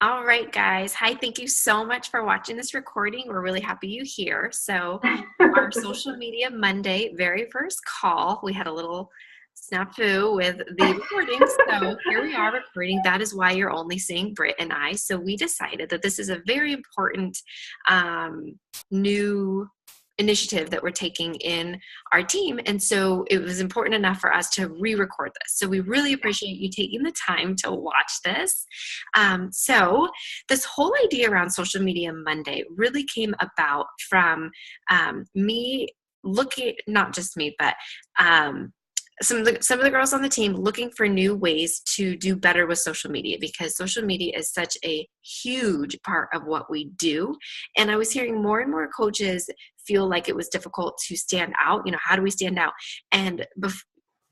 All right, guys. Hi, thank you so much for watching this recording. We're really happy you're here. So, our Social Media Monday very first call, we had a little snafu with the recording. So, here we are recording. That is why you're only seeing Britt and I. So, we decided that this is a very important new initiative that we're taking in our team. And so it was important enough for us to re-record this. So we really appreciate you taking the time to watch this. So this whole idea around Social Media Monday really came about from me looking, not just me, but some of the girls on the team looking for new ways to do better with social media, because social media is such a huge part of what we do. And I was hearing more and more coaches feel like it was difficult to stand out. How do we stand out? And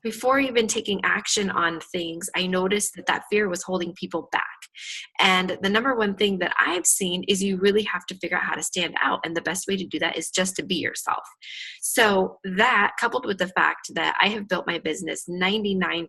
before even taking action on things, I noticed that fear was holding people back. And the number one thing that I've seen is you really have to figure out how to stand out. And the best way to do that is just to be yourself. So that, coupled with the fact that I have built my business 99%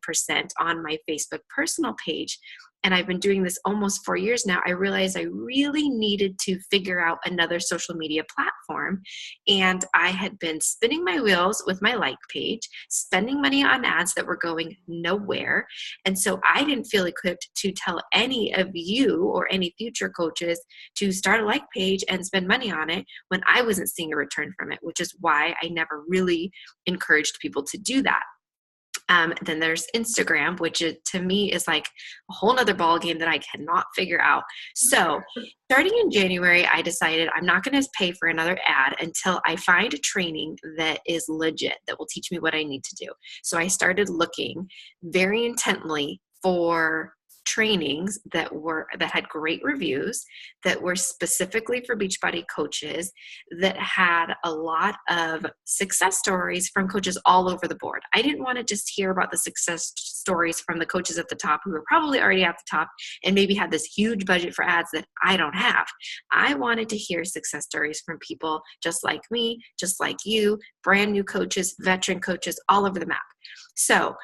on my Facebook personal page, and I've been doing this almost 4 years now, I realized I really needed to figure out another social media platform. And I had been spinning my wheels with my like page, spending money on ads that were going nowhere. And so I didn't feel equipped to tell any of you or any future coaches to start a like page and spend money on it when I wasn't seeing a return from it, which is why I never really encouraged people to do that. Then there's Instagram, which to me is like a whole nother ball game that I cannot figure out. So starting in January, I decided I'm not going to pay for another ad until I find a training that is legit, that will teach me what I need to do. So I started looking very intently for trainings that had great reviews, that were specifically for Beachbody coaches, that had a lot of success stories from coaches all over the board. I didn't want to just hear about the success stories from the coaches at the top who were probably already at the top and maybe had this huge budget for ads that I don't have. I wanted to hear success stories from people just like me, just like you, brand new coaches, veteran coaches, all over the map. So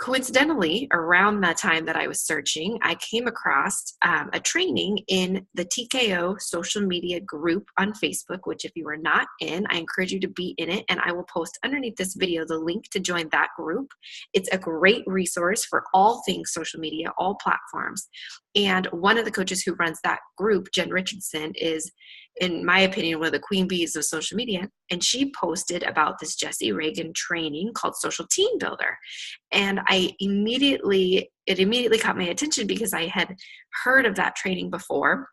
coincidentally, around that time that I was searching, I came across a training in the TKO social media group on Facebook, which if you are not in, I encourage you to be in it. And I will post underneath this video the link to join that group. It's a great resource for all things social media, all platforms. And one of the coaches who runs that group, Jen Richardson, is, in my opinion, one of the queen bees of social media. And she posted about this Jesse Reagan training called Social Team Builder. And it immediately caught my attention because I had heard of that training before.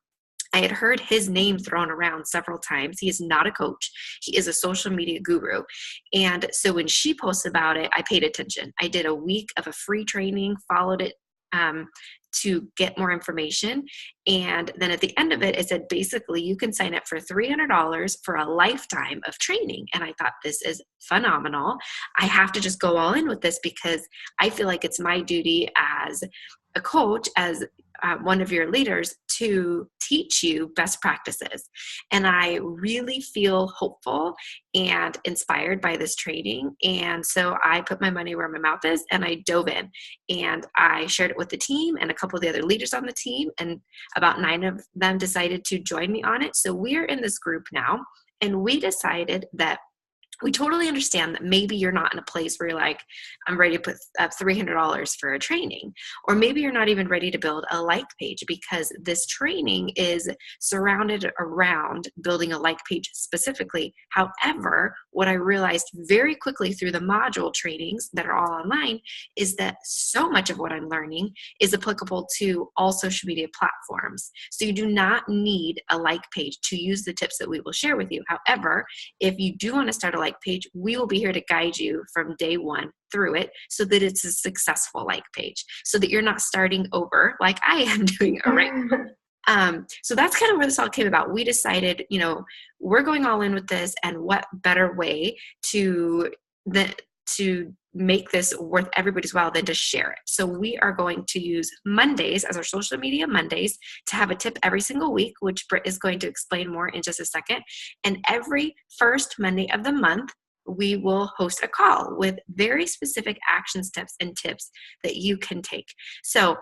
I had heard his name thrown around several times. He is not a coach. He is a social media guru. And so when she posted about it, I paid attention. I did a week of a free training, followed it to get more information. And then at the end of it said, basically, you can sign up for $300 for a lifetime of training. And I thought, this is phenomenal. I have to just go all in with this because I feel like it's my duty as a coach, as one of your leaders, to teach you best practices. And I really feel hopeful and inspired by this training. And so I put my money where my mouth is and I dove in and I shared it with the team and a couple of the other leaders on the team. And about 9 of them decided to join me on it. So we're in this group now, and we decided that we totally understand that maybe you're not in a place where you're like, I'm ready to put up $300 for a training. Or maybe you're not even ready to build a like page, because this training is surrounded around building a like page specifically. However, what I realized very quickly through the module trainings that are all online is that so much of what I'm learning is applicable to all social media platforms. So you do not need a like page to use the tips that we will share with you. However, if you do want to start a like page, we will be here to guide you from day one through it so that it's a successful like page, so that you're not starting over like I am doing right now. So that's kind of where this all came about. We decided, we're going all in with this, and what better way to make this worth everybody's while than to share it. So we are going to use Mondays as our social media Mondays to have a tip every single week, which Britt is going to explain more in just a second. And every first Monday of the month, we will host a call with very specific action steps and tips that you can take. So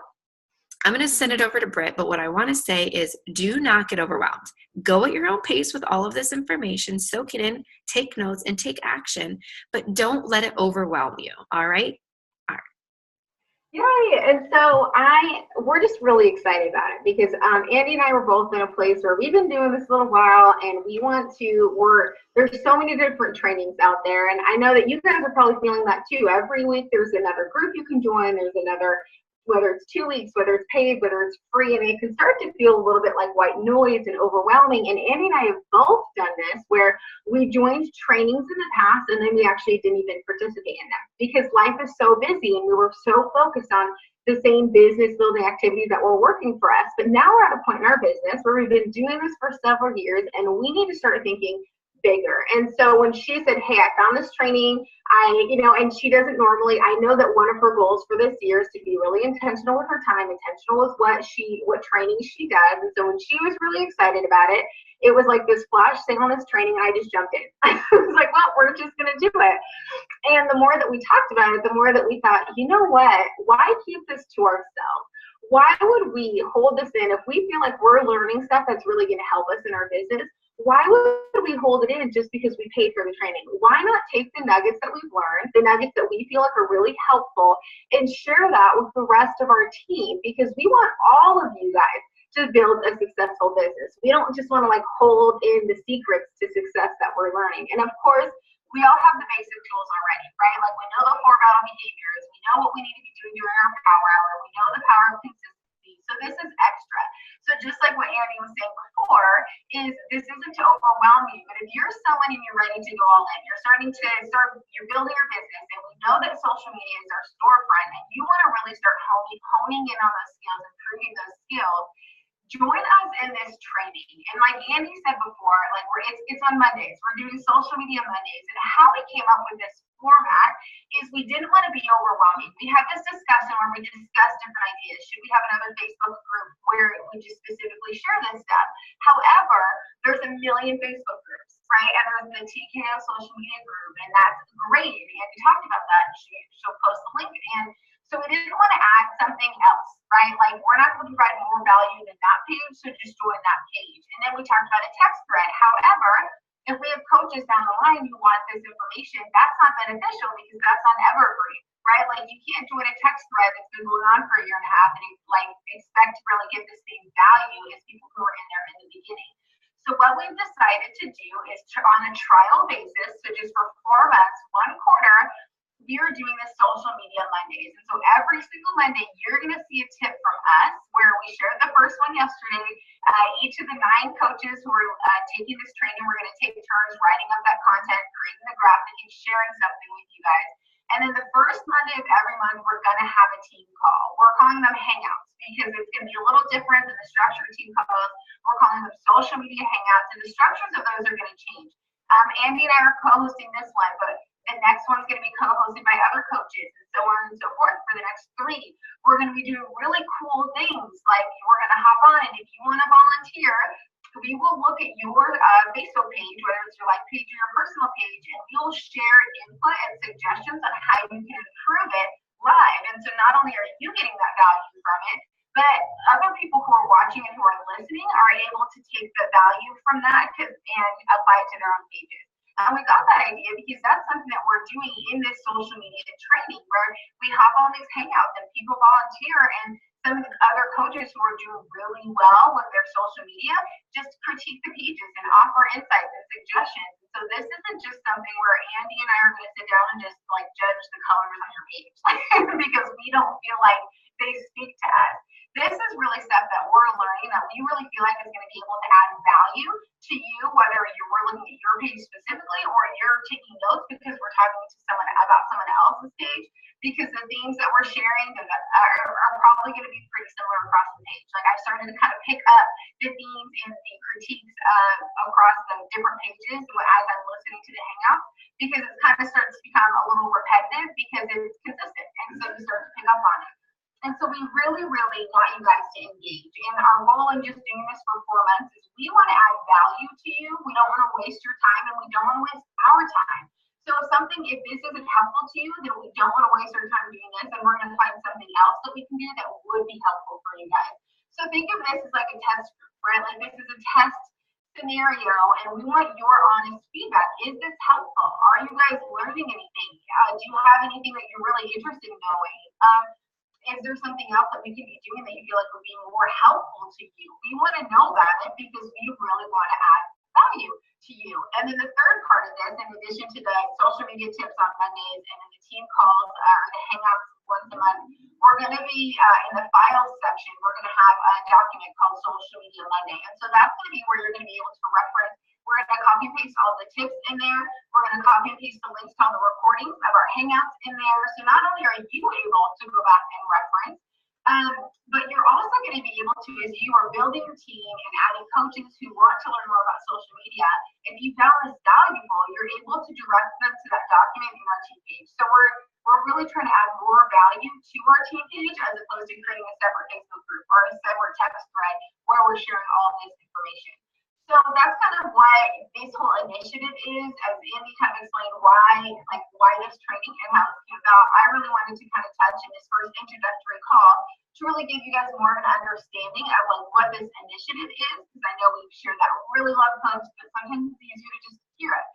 I'm going to send it over to Britt, but what I want to say is do not get overwhelmed. Go at your own pace with all of this information, soak it in, take notes, and take action, but don't let it overwhelm you, all right? Yay! And so we're just really excited about it because Andy and I were both in a place where we've been doing this a little while, and there's so many different trainings out there, and I know that you guys are probably feeling that too. Every week there's another group you can join. There's another, whether it's 2 weeks, whether it's paid, whether it's free, and it can start to feel a little bit like white noise and overwhelming. And Andy and I have both done this where we joined trainings in the past and then we actually didn't even participate in them because life is so busy and we were so focused on the same business building activities that were working for us. But now we're at a point in our business where we've been doing this for several years and we need to start thinking bigger. And so when she said, hey, I found this training, and she doesn't normally, I know that one of her goals for this year is to be really intentional with her time, intentional with what training she does. And so when she was really excited about it, it was like this flash sale on this training, and I just jumped in. I was like, well, we're just going to do it. And the more that we talked about it, the more that we thought, you know what, why keep this to ourselves? Why would we hold this in if we feel like we're learning stuff that's really going to help us in our business? Why would we hold it in just because we paid for the training? Why not take the nuggets that we've learned, the nuggets that we feel like are really helpful, and share that with the rest of our team? Because we want all of you guys to build a successful business. We don't just want to hold in the secrets to success that we're learning. And of course, we all have the basic tools already, right? Like we know the 4 battle behaviors, we know what we need to be doing during our power hour, we know the power of consistency. So this is extra. So just like what Andy was saying before, this isn't to overwhelm you, but if you're someone and you're ready to go all in, you're building your business, and we know that social media is our storefront, and you want to really start honing in on those skills, improving those skills, join us in this training. And like Andy said before, it's on Mondays. We're doing social media Mondays. And how we came up with this format is we didn't want to be overwhelming. We had this discussion where we discussed different ideas. Should we have another Facebook group where we just specifically share this stuff? However, there's a million Facebook groups, right? And there's the TKO social media group, and that's great. And Andy talked about that. She'll post the link. And so we didn't want to add something else, right? We're not going to provide more value than that page, so just join that page. And then we talked about a text thread. However, if we have coaches down the line who want this information, that's not beneficial because that's on evergreen, right? You can't join a text thread that's been going on for a year and a half and expect to really get the same value as people who are in there in the beginning. So what we've decided to do is on a trial basis, so just for 4 months, 1 quarter, we are doing this social media Mondays. And so every single Monday, you're going to see a tip from us where we shared the first one yesterday. Each of the 9 coaches who are taking this training, we're going to take turns writing up that content, creating the graphic, and sharing something with you guys. And then the first Monday of every month, we're going to have a team call. We're calling them Hangouts because it's going to be a little different than the structured team calls. We're calling them social media Hangouts, and the structures of those are going to change. Andy and I are co-hosting this one, but the next one's going to be co-hosted by other coaches, and so on and so forth for the next 3. We're going to be doing really cool things, like we're going to hop on, and if you want to volunteer, we will look at your Facebook page, whether it's your life page or your personal page, and we'll share input and suggestions on how you can improve it live. And so not only are you getting that value from it, but other people who are watching and who are listening are able to take the value from that and apply it to their own pages. And we got that idea because that's something that we're doing in this social media training where we hop on these hangouts and people volunteer, and some of the other coaches who are doing really well with their social media just critique the pages and offer insights and suggestions. So this isn't just something where Andy and I are going to sit down and just judge the colors on your page because we don't feel like they speak to us. This is really stuff that we're learning that we really feel like is going to be able to add value to you, whether we're looking at your page specifically or you're taking notes because we're talking to someone about someone else's page, because the themes that we're sharing are probably going to be pretty similar across the page. I started to kind of pick up the themes and the critiques across the different pages as I'm listening to the Hangout, because it kind of starts to become a little repetitive because it's consistent, and so you start to pick up on it. And so we really, really want you guys to engage. And our goal in just doing this for 4 months is we want to add value to you. We don't want to waste your time, and we don't want to waste our time. So if this isn't helpful to you, then we don't want to waste our time doing this, and we're going to find something else that we can do that would be helpful for you guys. So think of this as like a test group, right? Like this is a test scenario, and we want your honest feedback. Is this helpful? Are you guys learning anything? Do you have anything that you're really interested in knowing? Is there something else that we can be doing that you feel like would be more helpful to you? We want to know about it because we really want to add value to you. And then the third part of this, in addition to the social media tips on Mondays and then the team calls or the hangouts once a month, we're going to be in the files section, we're going to have a document called Social Media Monday. And so that's going to be where you're going to be able to reference. We're going to copy and paste all the tips in there. We're going to copy and paste the links to all the recordings of our hangouts in there. So not only are you able to go back and reference, but you're also going to be able to, as you are building your team and adding coaches who want to learn more about social media, if you found this valuable, you're able to direct them to that document in our team page. So we're really trying to add more value to our team page as opposed to creating a separate Facebook group or a separate text thread where we're sharing all of this information. So that's kind of what this whole initiative is, as Andy kind of explained why this training and how it came about. I really wanted to kind of touch in this first introductory call to really give you guys more of an understanding of like what this initiative is, because I know we've shared that really love post, but sometimes it's easier to just hear it.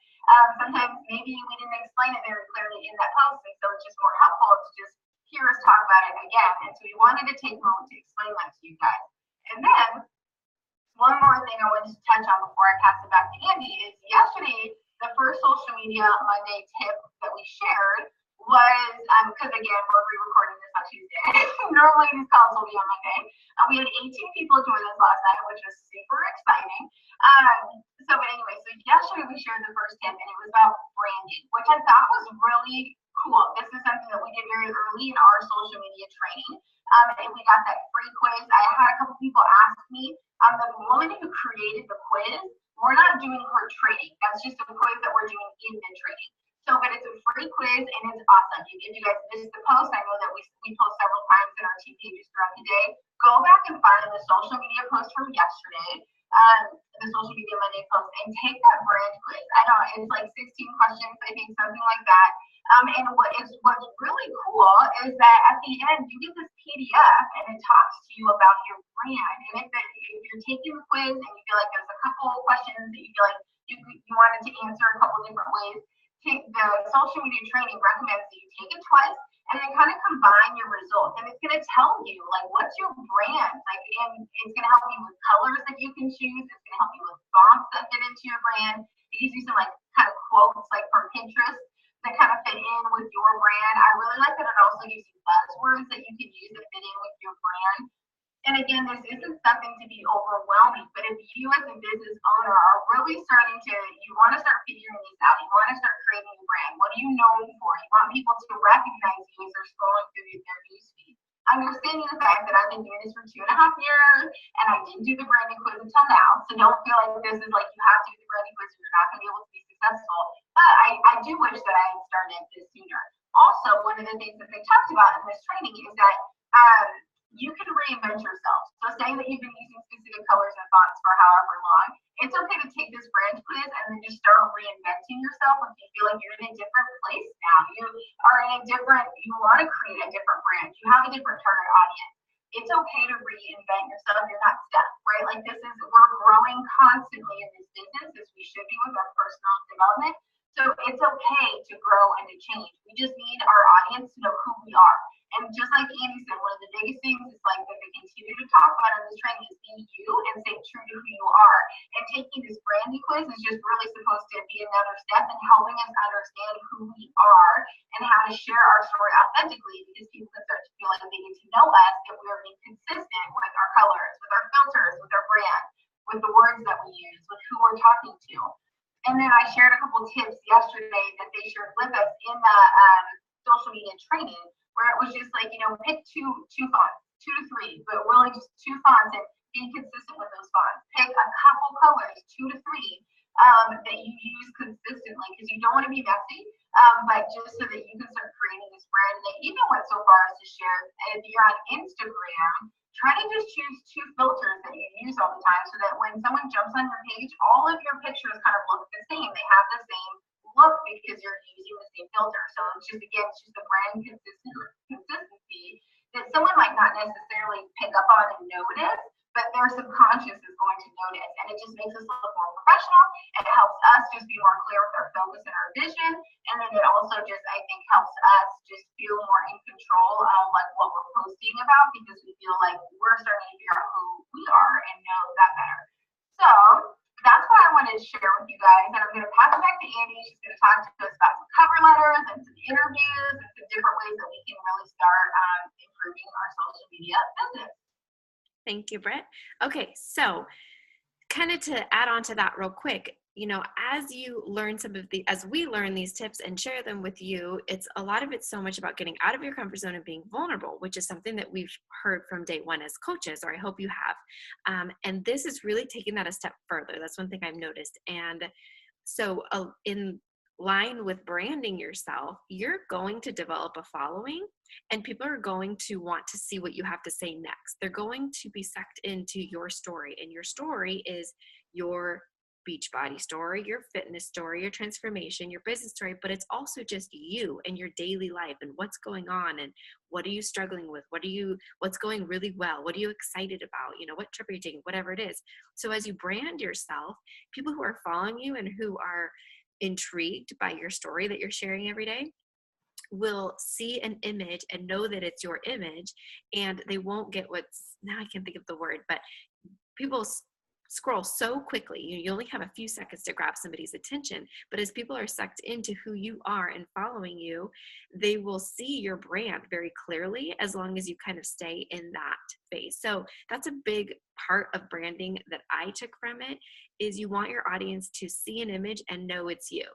Sometimes maybe we didn't explain it very clearly in that post, and so it's just more helpful to just hear us talk about it again. And so we wanted to take a moment to explain that to you guys. And then one more thing I wanted to touch on before I pass it back to Andy is yesterday, the first Social Media Monday tip that we shared was, because again, we're re-recording this on Tuesday. Normally these calls will be on Monday. We had 18 people join us last night, which was super exciting. But anyway, so yesterday we shared the first tip, and it was about branding, which I thought was really cool. This is something that we did very early in our social media training. And we got that free quiz. I had a couple people ask me, the woman who created the quiz, we're not doing her training. That's just a quiz that we're doing in the training. So, but it's a free quiz and it's awesome. If you guys missed the post, I know that we post several times in our team pages throughout the day. Go back and find the social media post from yesterday, the Social Media Monday post, and take that brand quiz. I know it's like 16 questions, I think, something like that. And what's really cool is that at the end you get this PDF and it talks to you about your brand. And if you're taking the quiz and you feel like there's a couple of questions that you feel like you wanted to answer a couple different ways, the social media training recommends that you take it twice and then kind of combine your results. And it's going to tell you like what's your brand, like, and it's going to help you with colors that you can choose. It's going to help you with fonts that fit into your brand. It gives you some like kind of quotes like from Pinterest that kind of fit in with your brand. I really like that it also gives you buzzwords that you can use that fit in with your brand. And again, this isn't something to be overwhelming, but if you as a business owner are really you want to start figuring these out, you want to start creating a brand. What are you known for? You want people to recognize you as they're scrolling through their newsfeed. Understanding the fact that I've been doing this for 2.5 years and I didn't do the branding quiz until now, so don't feel like this is like you have to do the branding quiz or you're not going to be able to be successful. But I do wish that I had started this sooner. Also, one of the things that they talked about in this training is that you can reinvent yourself. So saying that you've been using specific colors and fonts for however long, it's okay to take this brand quiz and then just start reinventing yourself if you feel like you're in a different place now. You want to create a different brand. You have a different target audience. It's okay to reinvent yourself. You're not stuck, right? Like we're growing constantly in this business as we should be with our personal development. So it's okay to grow and to change. We just need our audience to know who we are. And just like Andy said, one of the biggest things is like that they continue to talk about in this training is being you and staying true to who you are. And taking this branding quiz is just really supposed to be another step in helping us understand who we are and how to share our story authentically, because people can start to feel like they get to know us if we are being consistent with our colors, with our filters, with our brand, with the words that we use, with who we're talking to. And then I shared a couple tips yesterday that they shared with us in the social media training, where it was just like, pick two fonts, 2 to 3, but really just 2 fonts and be consistent with those fonts. Pick a couple colors, 2 to 3, that you use consistently, because you don't want to be messy, but just so that you can start creating this brand. And they even went so far as to share, if you're on Instagram, try to just choose 2 filters that you use all the time so that when someone jumps on your page, all of your pictures kind of look the same. They have the same look because you're using the same filter. So it's just, again, it's just the brand consistency that someone might not necessarily pick up on and notice, but their subconscious is going to notice, and it just makes us look more professional. It helps us just be more clear with our focus and our vision, and then it also just, I think, helps us just feel more in control of like what we're posting about, because we feel like we're starting to figure out who we are and know that better. So that's what I wanted to share with you guys, and I'm going to pass it back to Andy. She's going to talk to us about some cover letters and some interviews and some different ways that we can really start improving our social media business. Thank you, Britt. Okay, so kind of to add on to that real quick, as you learn as we learn these tips and share them with you, a lot of it's so much about getting out of your comfort zone and being vulnerable, which is something that we've heard from day one as coaches, or I hope you have. And this is really taking that a step further. That's one thing I've noticed. And so in line with branding yourself, you're going to develop a following, and people are going to want to see what you have to say next. They're going to be sucked into your story, and your story is your Beachbody story, your fitness story, your transformation, your business story, but it's also just you and your daily life and what's going on and what are you struggling with? What's going really well? What are you excited about? What trip are you taking? Whatever it is. So as you brand yourself, people who are following you and who are intrigued by your story that you're sharing every day will see an image and know that it's your image, and they won't get now I can't think of the word, but people scroll so quickly. You only have a few seconds to grab somebody's attention, but as people are sucked into who you are and following you, they will see your brand very clearly as long as you kind of stay in that phase. So that's a big part of branding that I took from it, is you want your audience to see an image and know it's you,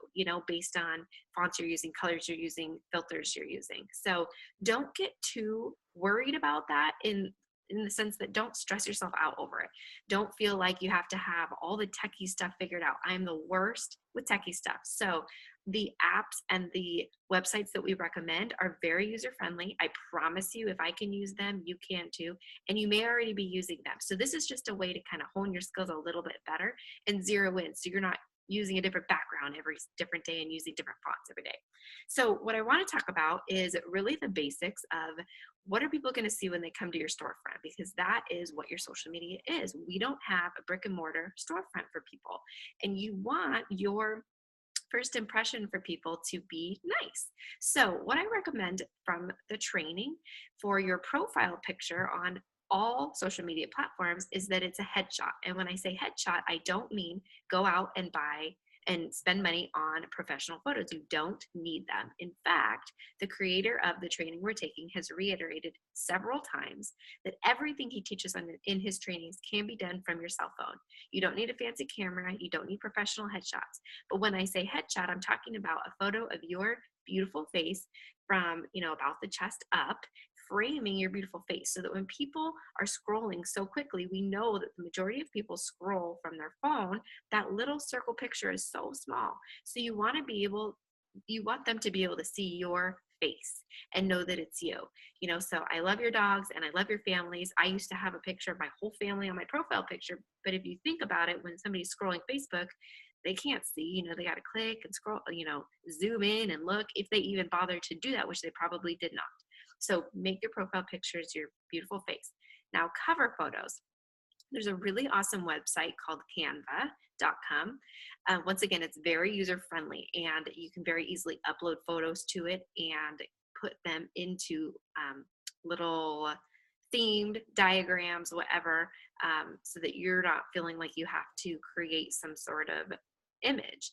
based on fonts you're using, colors you're using, filters you're using. So don't get too worried about that in the sense that don't stress yourself out over it. Don't feel like you have to have all the techie stuff figured out. I'm the worst with techie stuff. So the apps and the websites that we recommend are very user-friendly. I promise you, if I can use them, you can too. And you may already be using them. So this is just a way to kind of hone your skills a little bit better and zero in. So you're not using a different background every different day and using different fonts every day. So what I want to talk about is really the basics of what are people going to see when they come to your storefront, because that is what your social media is. We don't have a brick and mortar storefront for people, and you want your first impression for people to be nice. So what I recommend from the training for your profile picture on all social media platforms is that it's a headshot. And when I say headshot, I don't mean go out and buy and spend money on professional photos. You don't need them. In fact, the creator of the training we're taking has reiterated several times that everything he teaches in his trainings can be done from your cell phone. You don't need a fancy camera. You don't need professional headshots. But when I say headshot, I'm talking about a photo of your beautiful face from, about the chest up, framing your beautiful face, so that when people are scrolling so quickly, we know that the majority of people scroll from their phone. That little circle picture is so small. So you want them to be able to see your face and know that it's you. So I love your dogs and I love your families. I used to have a picture of my whole family on my profile picture, but if you think about it, when somebody's scrolling Facebook, they can't see, they got to click and scroll, zoom in and look, if they even bother to do that, which they probably did not. So make your profile pictures your beautiful face. Now, cover photos. There's a really awesome website called canva.com. Once again, it's very user-friendly, and you can very easily upload photos to it and put them into little themed diagrams, whatever, so that you're not feeling like you have to create some sort of image.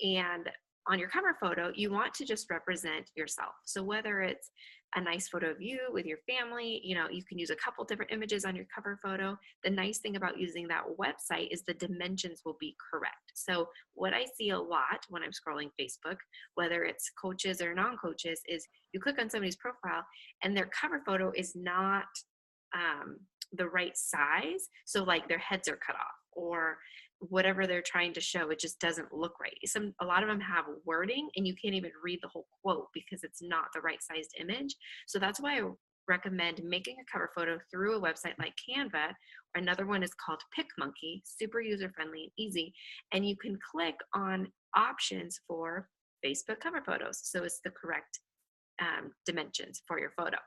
And on your cover photo, you want to just represent yourself. So whether it's a nice photo of you with your family, you can use a couple different images on your cover photo. The nice thing about using that website is the dimensions will be correct. So what I see a lot when I'm scrolling Facebook, whether it's coaches or non-coaches, is you click on somebody's profile and their cover photo is not the right size. So like their heads are cut off, or whatever they're trying to show, it just doesn't look right. A lot of them have wording and you can't even read the whole quote because it's not the right sized image. So that's why I recommend making a cover photo through a website like Canva. Another one is called PicMonkey, super user friendly and easy. And you can click on options for Facebook cover photos. So it's the correct dimensions for your photo.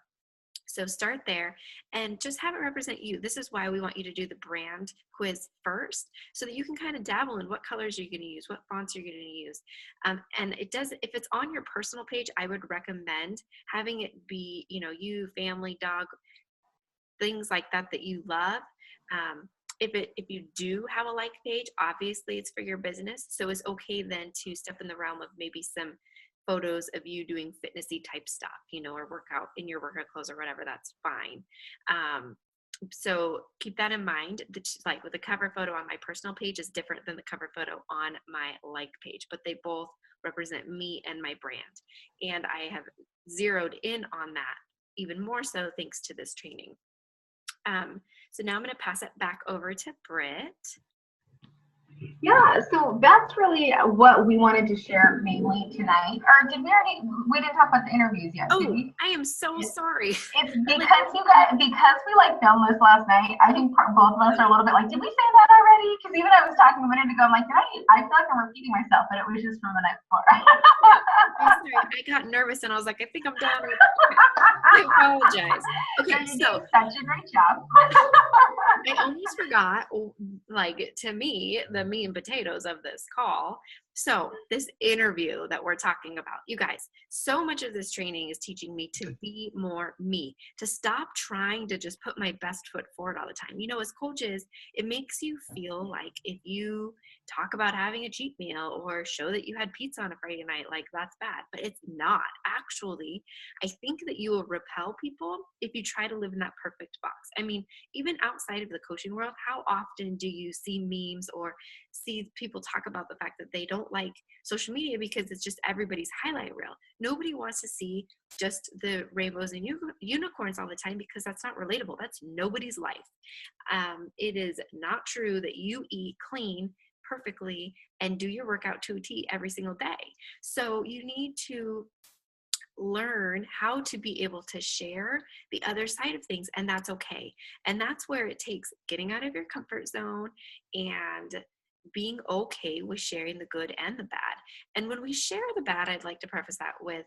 So start there and just have it represent you. This is why we want you to do the brand quiz first, so that you can kind of dabble in what colors you're going to use, what fonts you're going to use. And it does, if it's on your personal page, I would recommend having it be, you, family, dog, things like that you love. If you do have a like page, obviously it's for your business. So it's okay then to step in the realm of maybe some photos of you doing fitnessy type stuff, or workout in your workout clothes or whatever, that's fine. So keep that in mind. Like with the cover photo on my personal page is different than the cover photo on my like page, but they both represent me and my brand. And I have zeroed in on that even more so thanks to this training. So now I'm going to pass it back over to Britt. Yeah, so that's really what we wanted to share mainly tonight. Or we didn't talk about the interviews yet, did we? I am so sorry. It's because because we filmed this last night, I think both of us are a little bit like, did we say that already? Because even I was talking a minute ago, I'm like, I feel like I'm repeating myself, but it was just from the night before. I'm sorry, I got nervous and I was like, I think I'm done. I apologize. Okay, so such a great job. I almost forgot, to me, the meat and potatoes of this call. So this interview that we're talking about, you guys, so much of this training is teaching me to be more me, to stop trying to just put my best foot forward all the time. As coaches, it makes you feel like if you talk about having a cheat meal or show that you had pizza on a Friday night, like that's bad, but it's not. Actually, I think that you will repel people if you try to live in that perfect box. I mean, even outside of the coaching world, how often do you see memes or see people talk about the fact that they don't like social media because it's just everybody's highlight reel? Nobody wants to see just the rainbows and unicorns all the time because that's not relatable. That's nobody's life. It is not true that you eat clean perfectly and do your workout to a T every single day. So you need to learn how to be able to share the other side of things, and that's okay. And that's where it takes getting out of your comfort zone and being okay with sharing the good and the bad. And when we share the bad, I'd like to preface that with,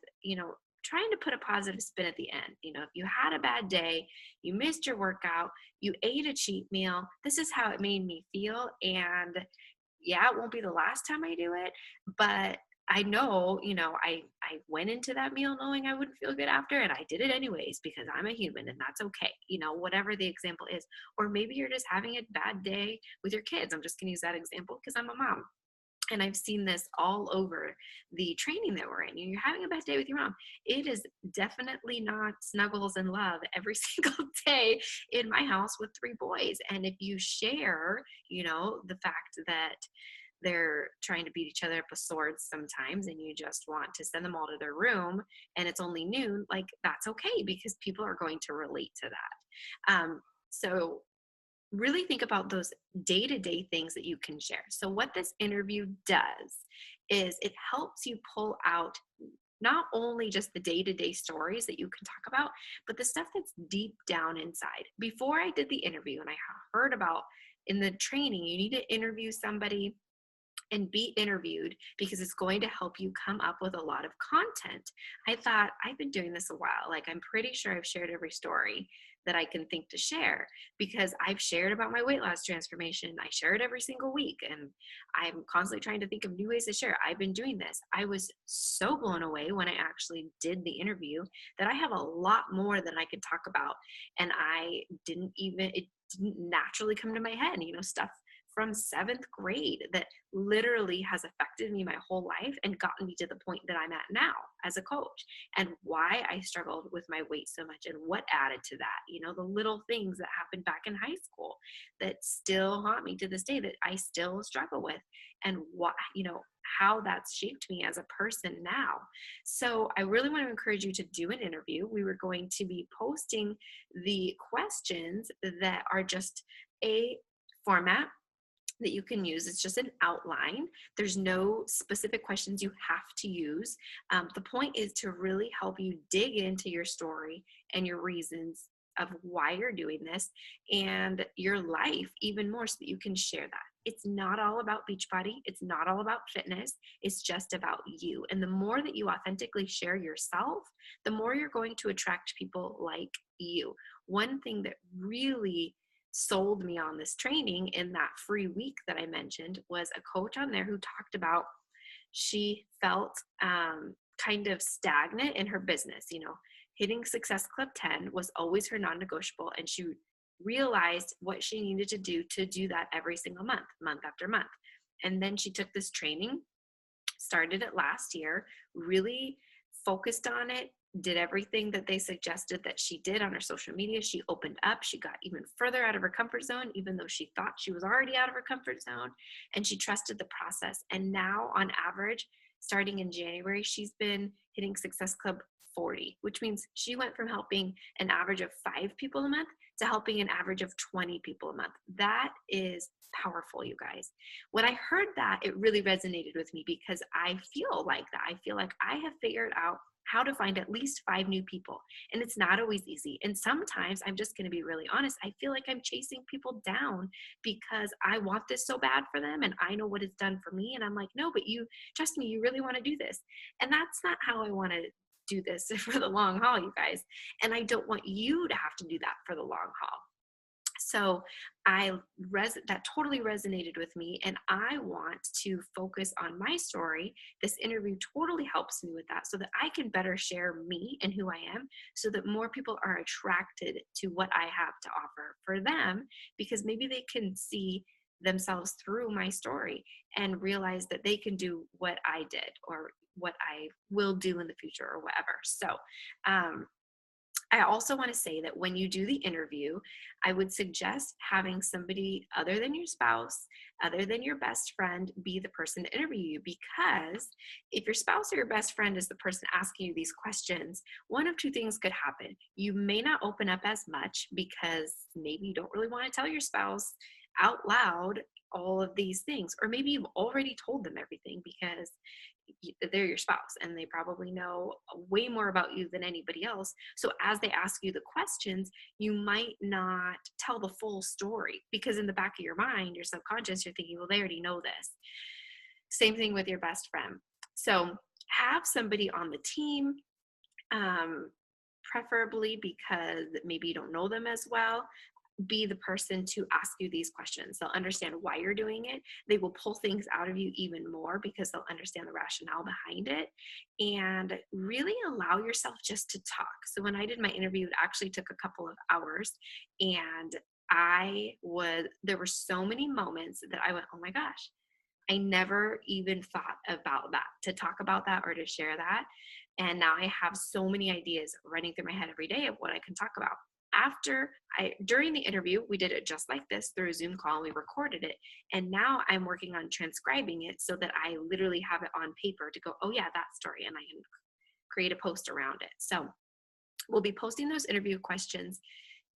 trying to put a positive spin at the end. If you had a bad day, you missed your workout, you ate a cheat meal, this is how it made me feel. And yeah, it won't be the last time I do it, but I know, I went into that meal knowing I wouldn't feel good after, and I did it anyways because I'm a human and that's okay. Whatever the example is. Or maybe you're just having a bad day with your kids. I'm just going to use that example because I'm a mom. And I've seen this all over the training that we're in. You're having a bad day with your mom. It is definitely not snuggles and love every single day in my house with 3 boys. And if you share, the fact that they're trying to beat each other up with swords sometimes and you just want to send them all to their room and it's only noon, like that's okay because people are going to relate to that. So really think about those day-to-day things that you can share. So what this interview does is it helps you pull out not only just the day-to-day stories that you can talk about, but the stuff that's deep down inside. Before I did the interview and I heard about in the training, you need to interview somebody and be interviewed because it's going to help you come up with a lot of content. I thought, I've been doing this a while. Like, I'm pretty sure I've shared every story that I can think to share because I've shared about my weight loss transformation. I share it every single week and I'm constantly trying to think of new ways to share. I've been doing this. I was so blown away when I actually did the interview that I have a lot more than I could talk about. And it didn't naturally come to my head, stuff from 7th grade that literally has affected me my whole life and gotten me to the point that I'm at now as a coach, and why I struggled with my weight so much and what added to that, the little things that happened back in high school that still haunt me to this day that I still struggle with, and what, how that's shaped me as a person now. So I really want to encourage you to do an interview. We were going to be posting the questions that are just a format that you can use. It's just an outline. There's no specific questions you have to use. The point is to really help you dig into your story and your reasons of why you're doing this and your life even more so that you can share that. It's not all about Beachbody. It's not all about fitness. It's just about you. And the more that you authentically share yourself, the more you're going to attract people like you. One thing that really sold me on this training in that free week that I mentioned was a coach on there who talked about she felt kind of stagnant in her business. Hitting Success Club 10 was always her non-negotiable, and she realized what she needed to do that every single month after month. And then she took this training, started it last year, really focused on it, did everything that they suggested that she did on her social media. She opened up. She got even further out of her comfort zone, even though she thought she was already out of her comfort zone, and she trusted the process. And now on average, starting in January, she's been hitting Success Club 40, which means she went from helping an average of 5 people a month to helping an average of 20 people a month. That is powerful, you guys. When I heard that, it really resonated with me because I feel like that. I feel like I have figured out how to find at least 5 new people. And it's not always easy. And sometimes, I'm just going to be really honest, I feel like I'm chasing people down because I want this so bad for them and I know what it's done for me. And I'm like, no, but you, trust me, you really want to do this. And that's not how I want to do this for the long haul, you guys. And I don't want you to have to do that for the long haul. So that totally resonated with me, and I want to focus on my story. This interview totally helps me with that so that I can better share me and who I am so that more people are attracted to what I have to offer for them, because maybe they can see themselves through my story and realize that they can do what I did or what I will do in the future or whatever. So, I also want to say that when you do the interview, I would suggest having somebody other than your spouse, other than your best friend, be the person to interview you. Because if your spouse or your best friend is the person asking you these questions, one of two things could happen. You may not open up as much because maybe you don't really want to tell your spouse out loud all of these things, or maybe you've already told them everything because they're your spouse and they probably know way more about you than anybody else. So as they ask you the questions, you might not tell the full story because in the back of your mind, your subconscious, you're thinking, well, they already know this. Same thing with your best friend. So have somebody on the team, preferably because maybe you don't know them as well, be the person to ask you these questions. They'll understand why you're doing it. They will pull things out of you even more because they'll understand the rationale behind it, and really allow yourself just to talk. So when I did my interview, it actually took a couple of hours, and there were so many moments that I went, oh my gosh, I never even thought about that, to talk about that or to share that. And now I have so many ideas running through my head every day of what I can talk about. During the interview, we did it just like this through a Zoom call, and we recorded it. And now I'm working on transcribing it so that I literally have it on paper to go, oh yeah, that story. And I can create a post around it. So we'll be posting those interview questions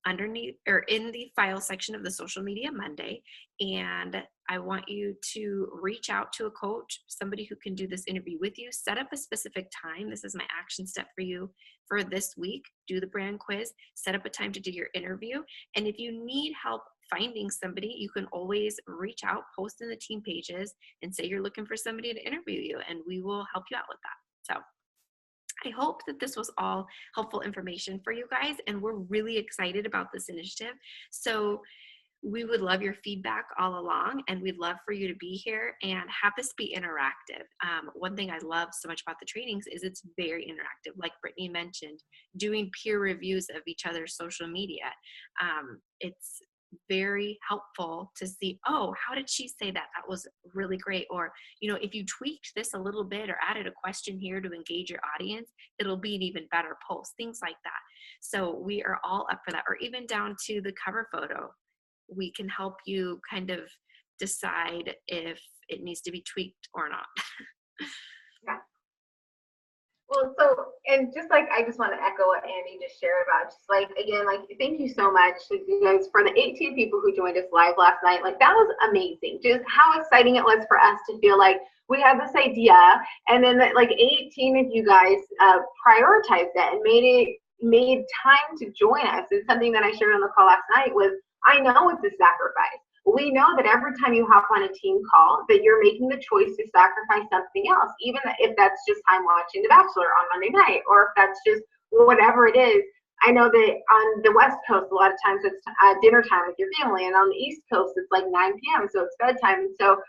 underneath or in the file section of the Social Media Monday. And I want you to reach out to a coach, somebody who can do this interview with you. Set up a specific time. This is my action step for you for this week. Do the brand quiz, set up a time to do your interview. And if you need help finding somebody, you can always reach out, post in the team pages and say you're looking for somebody to interview you, and we will help you out with that. So I hope that this was all helpful information for you guys, and we're really excited about this initiative. So we would love your feedback all along, and we'd love for you to be here and have this be interactive. One thing I love so much about the trainings is it's very interactive. Like Brittany mentioned, doing peer reviews of each other's social media. It's very helpful to see, oh, how did she say that? That was really great. Or, if you tweaked this a little bit or added a question here to engage your audience, it'll be an even better post, things like that. So we are all up for that. Or even down to the cover photo. We can help you kind of decide if it needs to be tweaked or not. Yeah. Well, and just like, I just want to echo what Andy just shared about, just like, again, like, thank you so much, you guys, for the 18 people who joined us live last night. Like, that was amazing. Just how exciting it was for us to feel like we had this idea, and then that, like, 18 of you guys prioritized it and made it made time to join us. And something that I shared on the call last night was, I know it's a sacrifice. We know that every time you hop on a team call that you're making the choice to sacrifice something else, even if that's just time watching The Bachelor on Monday night, or if that's just whatever it is. I know that on the West Coast, a lot of times it's dinner time with your family, and on the East Coast, it's like 9 p.m., so it's bedtime. And so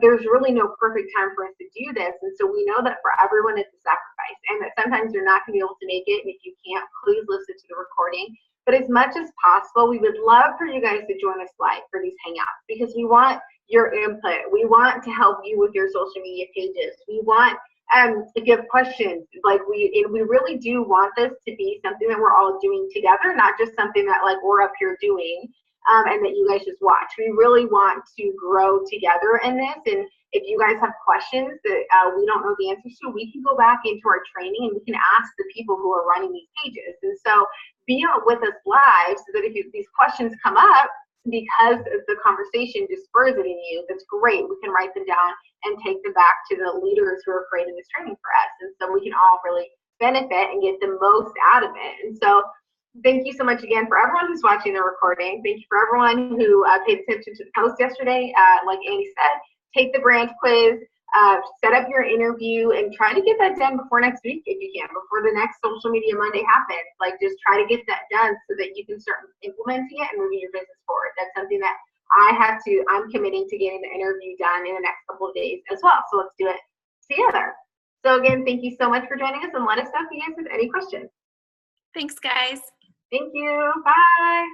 there's really no perfect time for us to do this. And so we know that for everyone, it's a sacrifice, and that sometimes you're not going to be able to make it. And if you can't, please listen to the recording. But as much as possible, we would love for you guys to join us live for these hangouts, because we want your input. We want to help you with your social media pages. We want to give questions. Like we really do want this to be something that we're all doing together, not just something that like we're up here doing and that you guys just watch. We really want to grow together in this. And if you guys have questions that we don't know the answers to, we can go back into our training and we can ask the people who are running these pages. And so be out with us live, so that if these questions come up, because the conversation just spurs it in you, that's great. We can write them down and take them back to the leaders who are creating this training for us. And so we can all really benefit and get the most out of it. And so thank you so much again for everyone who's watching the recording. Thank you for everyone who paid attention to the post yesterday. Like Andy said, take the branch quiz, set up your interview, and try to get that done before next week if you can, before the next Social Media Monday happens. Like, just try to get that done so that you can start implementing it and moving your business forward. That's something that I'm committing to getting the interview done in the next couple of days as well. So let's do it together. So again, thank you so much for joining us, and let us know if you guys have any questions. Thanks, guys. Thank you. Bye.